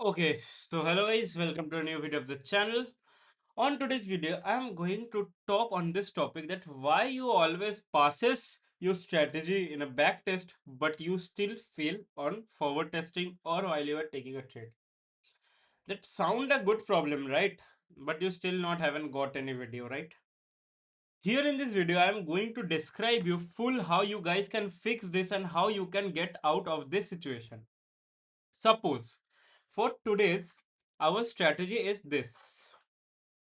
Okay, so hello guys, welcome to a new video of the channel. On today's video, I am going to talk on this topic that why you always passes your strategy in a back test but you still fail on forward testing or while you are taking a trade. That sound a good problem, right? But you still not haven't got any video, right? Here in this video, I am going to describe you full how you guys can fix this and how you can get out of this situation. Suppose for today's our strategy is this.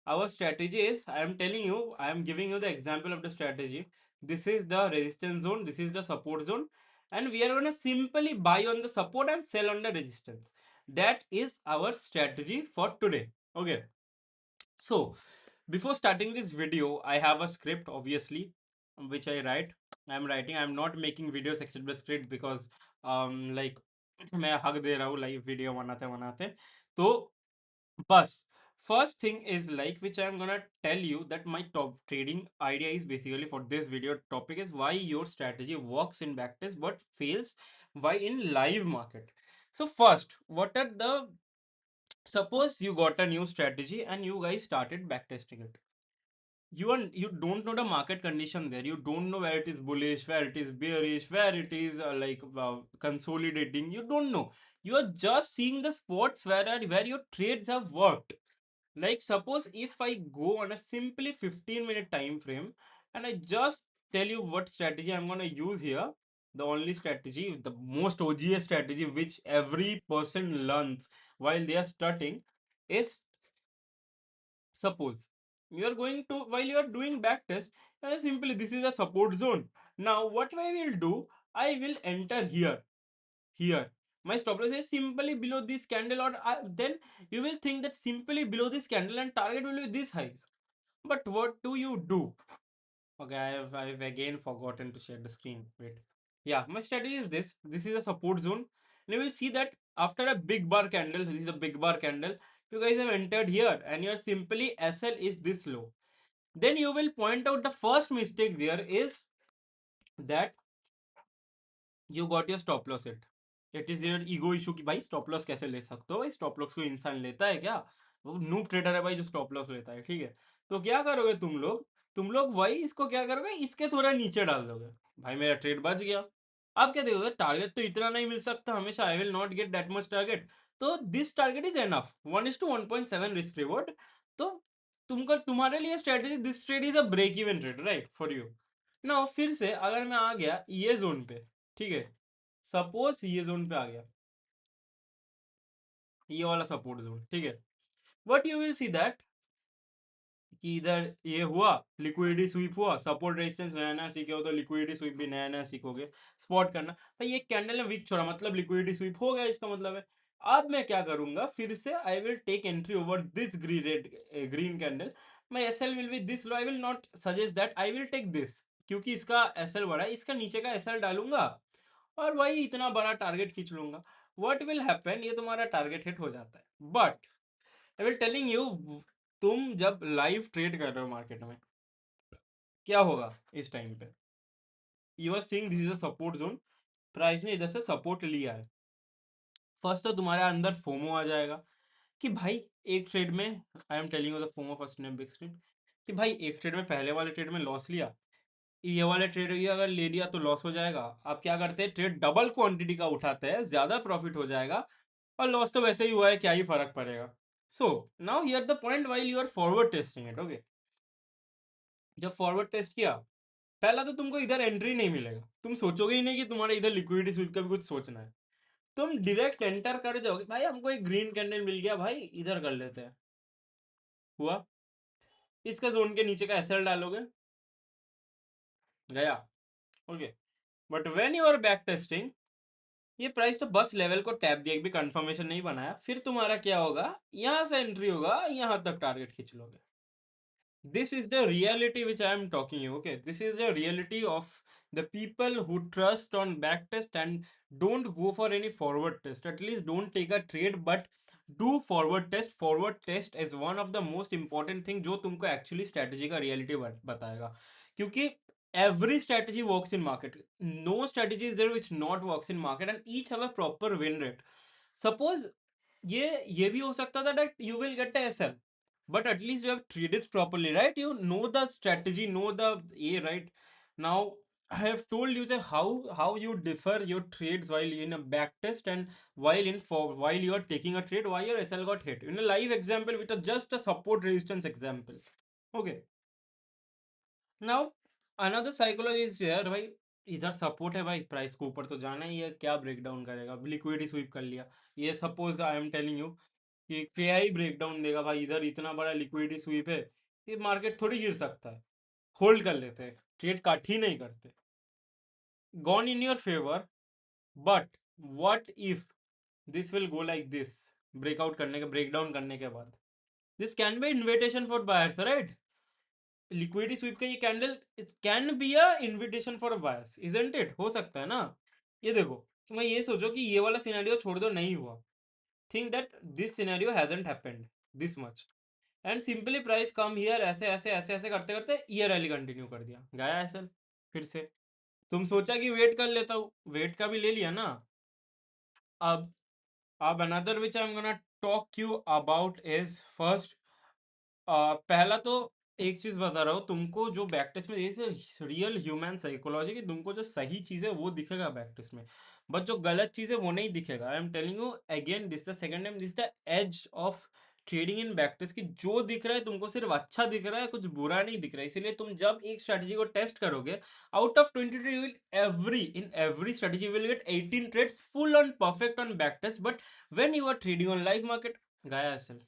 Our strategy is I am telling you, I am giving you the example of the strategy. This is the resistance zone, this is the support zone, and we are going to simply buy on the support and sell on the resistance. That is our strategy for today. Okay, so before starting this video, I have a script obviously which I write. I'm writing, I'm not making videos except the script because like मैं हक दे रहा हूँ live video बनाते बनाते तो बस first thing is like which I'm gonna tell you that my top trading idea is basically for this video topic is why your strategy works in backtest but fails why in live market. So first, what are the suppose you got a new strategy and you guys started backtesting it. You don't know the market condition there. You don't know where it is bullish, where it is bearish, where it is consolidating. You don't know. You are just seeing the spots where your trades have worked. Like suppose if I go on a simply 15-minute time frame and I just tell you what strategy I'm gonna use here. The only strategy, the most OGS strategy which every person learns while they are starting is suppose you are going to while you are doing back test simply this is a support zone. Now what I will do, I will enter here. My stop loss is simply below this candle or then you will think that simply below this candle and target will be this high. But what do you do? Okay, I've again forgotten to share the screen. Wait. Yeah, my strategy is this. This is a support zone. And you will see that after a big bar candle, this is a big bar candle. You guys have entered here and your simply SL is this low. Then you will point out the first mistake there is that you got your stop loss hit. It is your ego issue कि भाई stop loss कैसे ले सकते हो भाई stop loss को इंसान लेता है क्या वो noob trader है भाई जो stop loss लेता है ठीक है तो क्या करोगे तुम लोग वही इसको क्या करोगे इसके थोड़ा नीचे डाल दोगे भाई मेरा ट्रेड बच गया आप क्या देखोगे टारगेट तो इतना नहीं मिल सकता हमेशा I will not get that much target तो this target is enough 1:1.7 risk reward तो तुमको तुम्हारे लिए strategy this trade is a break even trade right for you ना फिर से अगर मैं आ गया ये जोन पे ठीक है सपोज ये जोन पे आ गया ये वाला सपोर्ट जोन ठीक है but you will see that कि इधर ये हुआ लिक्विडिटी स्वीप हुआ सपोर्ट रेजिस्टेंस नया नया सीखे हो तो लिक्विडिटी स्वीप भी नया नया सीखोगे स्पॉट करना भाई ये कैंडल ने वीक छोड़ा मतलब लिक्विडिटी स्वीप हो गया इसका मतलब है अब मैं क्या करूंगा फिर से I will take entry over this green candle my S L will be this low I will not suggest that I will take this क्योंकि इसका एस एल बड़ा है इसका नीचे का एस एल डालूंगा और वही इतना बड़ा टारगेट खींच लूंगा व्हाट विल हैपन ये तुम्हारा टारगेट हिट हो जाता है but I will telling you तुम जब लाइव ट्रेड कर रहे हो मार्केट में क्या होगा इस टाइम पे you are seeing this is a support zone price ने इधर से सपोर्ट लिया है फर्स्ट तो तुम्हारे अंदर फोमो आ जाएगा कि भाई एक ट्रेड में आई am telling you the FOMO first name big screen कि भाई एक ट्रेड में पहले वाले ट्रेड में लॉस लिया ये वाले ट्रेड ये अगर ले लिया तो लॉस हो जाएगा आप क्या करते हैं ट्रेड डबल क्वांटिटी का उठाते हैं ज्यादा प्रॉफिट हो जाएगा और लॉस तो वैसे ही हुआ है क्या ही फर्क पड़ेगा so now here the point while you are forward testing it okay जब फॉरवर्ड टेस्ट किया पहला तो तुमको इधर एंट्री नहीं मिलेगा तुम सोचोगे ही नहीं कि तुम्हारे इधर लिक्विडिटी स्विच का भी कुछ सोचना है तुम डायरेक्ट एंटर कर जाओगे भाई हमको एक ग्रीन कैंडल मिल गया भाई इधर कर लेते हैं हुआ इसका जोन के नीचे का एसएल डालोगे गया okay but when you are back testing ये प्राइस तो बस लेवल को टैप दिया भी कंफर्मेशन नहीं बनाया फिर तुम्हारा क्या होगा यहां से एंट्री होगा यहां तक टारगेट खींच लोगे this is the reality which I am talking you okay this is the reality of the people who trust on back test and don't go for any forward test at least don't take a trade but do forward test is one of the most important thing जो तुमको actually strategy का reality बताएगा क्योंकि every strategy works in market no strategy is there which not works in market and each have a proper win rate suppose ये भी हो सकता था that you will get a SL, but at least you have traded properly, right? You know the strategy, know the A, right? Now I have told you that how you differ your trades while in a back test and while you are taking a trade, why your SL got hit in a live example with just a support resistance example. Okay, now another psychology is here भाई, इधर support है भाई, price को ऊपर तो जाना ही है, क्या ब्रेक डाउन करेगा, लिक्विडिटी स्वीप कर लिया। ये suppose I am telling you कि क्या ही ब्रेक डाउन देगा भाई, इधर इतना बड़ा लिक्विडिटी स्वीप है, ये मार्केट थोड़ी गिर सकता है, होल्ड कर लेते हैं, ट्रेड काट ही नहीं करते। Gone in your favour, but what if this will go like this, breakout करने के ब्रेक डाउन करने के बाद, this can be invitation for buyers, right? Liquidity SVEEP का ये candle can be a invitation for buyers, isn't it? हो सकता है ना? ये देखो, तुम्हें ये सोचो कि ये वाला सिनेरियो छोड़ दो, नहीं हुआ, think that this scenario hasn't happened this much, and simply price come here, ऐसे ऐसे ऐसे ऐसे करते करते ये रैली कंटिन्यू कर दिया, गया ऐसा फिर से। तुम सोचा कि वेट कर लेता हूँ, वेट का भी ले लिया ना। अब another which I am gonna talk you about is first, पहला तो एक चीज बता रहा हूँ तुमको, जो बैक टेस्ट में ये रियल ह्यूमन साइकोलॉजी की, तुमको जो सही चीज है वो दिखेगा बैक टेस्ट में, बट जो गलत चीज है वो नहीं दिखेगा। I am telling you again, this the second time, this the edge of trading in back test की, जो दिख रहा है तुमको सिर्फ अच्छा दिख रहा है, कुछ बुरा नहीं दिख रहा है। इसीलिए तुम जब एक स्ट्रेटजी को टेस्ट करोगे, out of 20 trade you will every strategy will get 18 trades full on perfect on back test, but when you are trading on live market, गया असल,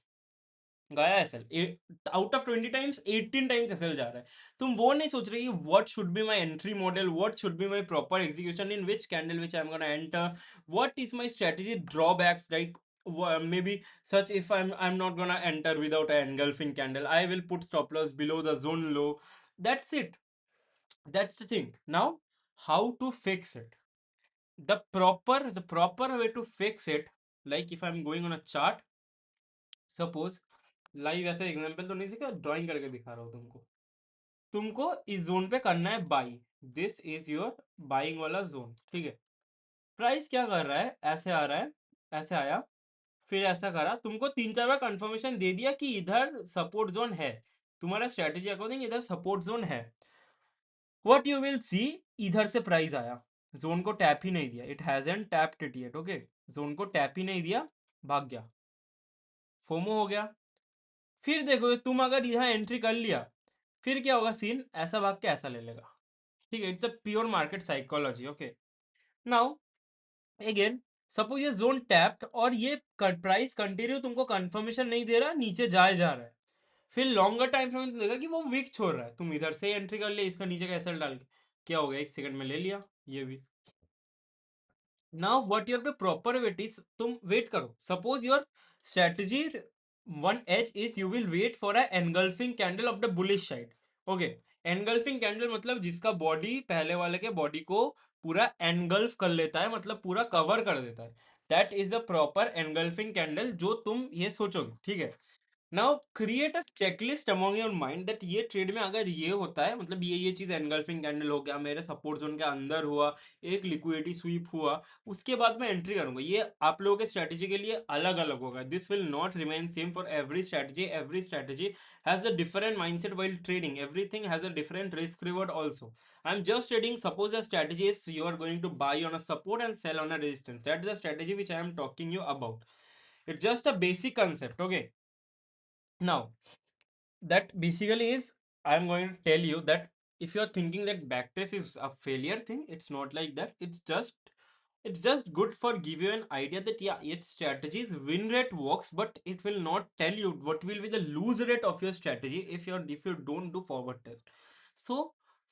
गया SL, out of 20 times 18 times SL जा रहा है। तुम वो नहीं सोच रहे कि what should be my entry model, what should be my proper execution, in which candle which I am gonna enter, what is my strategy drawbacks, like maybe such, if I'm not gonna enter without an engulfing candle, I will put stop loss below the zone low. That's it, that's the thing. Now how to fix it, the proper way to fix it, like if I'm going on a chart, suppose live ऐसा example तो नहीं सीखा, drawing करके दिखा रहा हूँ तुमको। तुमको इस जोन पे करना है by, this is your buying वाला जोन, ठीक है? प्राइस क्या कर रहा है, ऐसे आ रहा है, ऐसे आया, फिर ऐसा करा, तुमको तीन चार बार कंफर्मेशन दे दिया कि इधर सपोर्ट जोन है, तुम्हारा स्ट्रेटेजी अकॉर्डिंग इधर सपोर्ट जोन है। व्हाट यू विल सी, इधर से प्राइस आया, जोन को टैप ही नहीं दिया, it hasn't tapped it yet, okay, zone को टैप ही नहीं दिया, भाग गया, फोमो हो गया। फिर देखो तुम अगर यहाँ एंट्री कर लिया, फिर क्या होगा सीन, ऐसा भाग के ऐसा ले लेगा, ठीक है? It's a pure market psychology, okay. Now again, suppose ये जोन टैप्ड और ये प्राइस कंटिन्यू तुमको कंफर्मेशन नहीं दे रहा, नीचे जाए जा रहा है, फिर लॉन्गर टाइम फ्रेम में देगा कि वो वीक छोड़ रहा है, तुम इधर से एंट्री कर ले, इसका नीचे का एसएल डाल के, क्या हो गया, एक सेकंड में ले लिया ये भी। Now what you have to proper wait is, तुम वेट करो, suppose your strategy one edge is you will wait for a engulfing candle of the bullish side, okay. Engulfing candle मतलब जिसका बॉडी पहले वाले के बॉडी को पूरा engulf कर लेता है, मतलब पूरा कवर कर देता है, that is the proper engulfing candle जो तुम ये सोचोगे, ठीक है? Now create a checklist among your mind that ये ट्रेड में अगर ये होता है, मतलब ये चीज एनगल्फिंग कैंडल हो गया, मेरे सपोर्ट जोन के अंदर हुआ, एक लिक्विडिटी स्वीप हुआ, उसके बाद मैं एंट्री करूंगा, ये आप लोगों के स्ट्रेटजी के लिए अलग अलग होगा, this will not remain same for every strategy has a different mindset while trading, everything has a different risk reward also. I'm just trading, suppose a strategy is you are going to buy on a support and sell on a resistance, that's the strategy which I am talking you about. It's just a basic concept, okay? Now that basically is, I'm going to tell you that if you're thinking that backtest is a failure thing, it's not like that, it's just good for give you an idea that yeah, its strategies win rate works, but it will not tell you what will be the lose rate of your strategy if you don't do forward test. So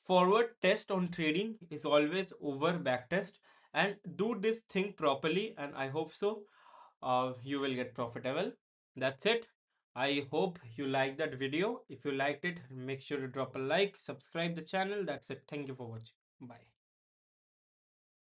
forward test on trading is always over backtest, and do this thing properly, and I hope so you will get profitable. That's it. I hope you liked that video. If you liked it, make sure to drop a like, subscribe the channel. That's it. Thank you for watching. Bye.